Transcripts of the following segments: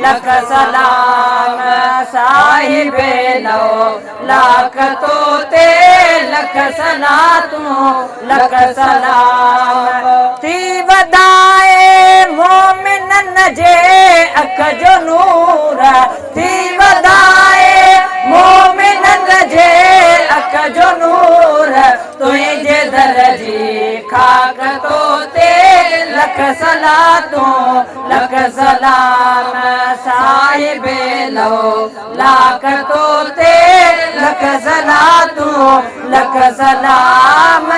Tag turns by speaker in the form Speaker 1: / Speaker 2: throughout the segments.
Speaker 1: लख सलाम साहिबे लो लाख तो ते लख सलातूं लख सलाम थी वधाए मोमिनन जे अख जो नूर थी वधाए मोमिनन जे अख जो नूर तुझे दर जी खाक तो ते लख सलातूं लख सलाम साहिबे लो लाख तो ते लख सलातूं लख सलाम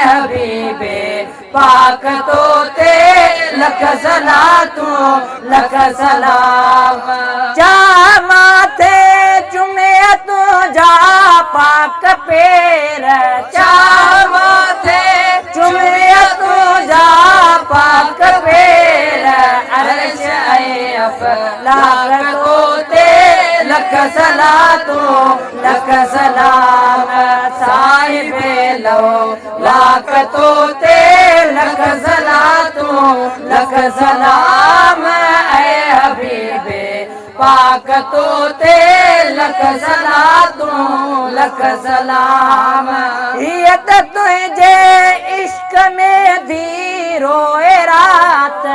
Speaker 1: हबीबे पाक तो ते लख सलातूं लख सलाम जा माथे चुमे तुझा पाक पेर चा माथे चुमे तुझा पाक पेर अर्श अफलाक तो ते लख सलातूं लख सलाम साहिबे लो लाख तो ते लख सलातूं लख सलाम हबीबे पाक तो ते लख सलातूं लख सलाम ये तो तुझे इश्क में दी रोए रात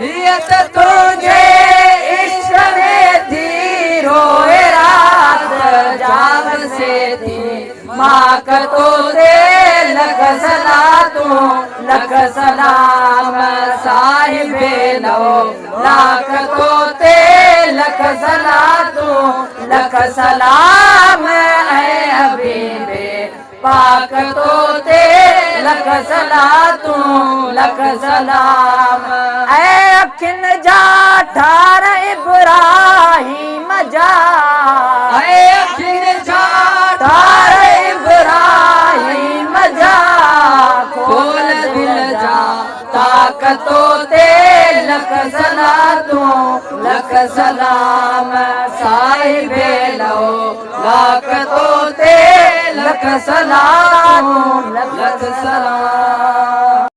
Speaker 1: ये तो तुझे इश्क में दी रोए रात जाग से थी माक तो ते लख सलातूं लख सलाम साहिबे लो लाख तो ते लख सलातूं लख सलाम हबीबे पाक तो ते लख सलातूं लख सलाम अखिन जा ठार इब्राहिम जा अखिन जा ठार इब्राहिम जा खोल दिल जा ताकतो ते लख सलातूं लख सलाम साहिबे लो लाख तो ते लख सलाम लख सलाम।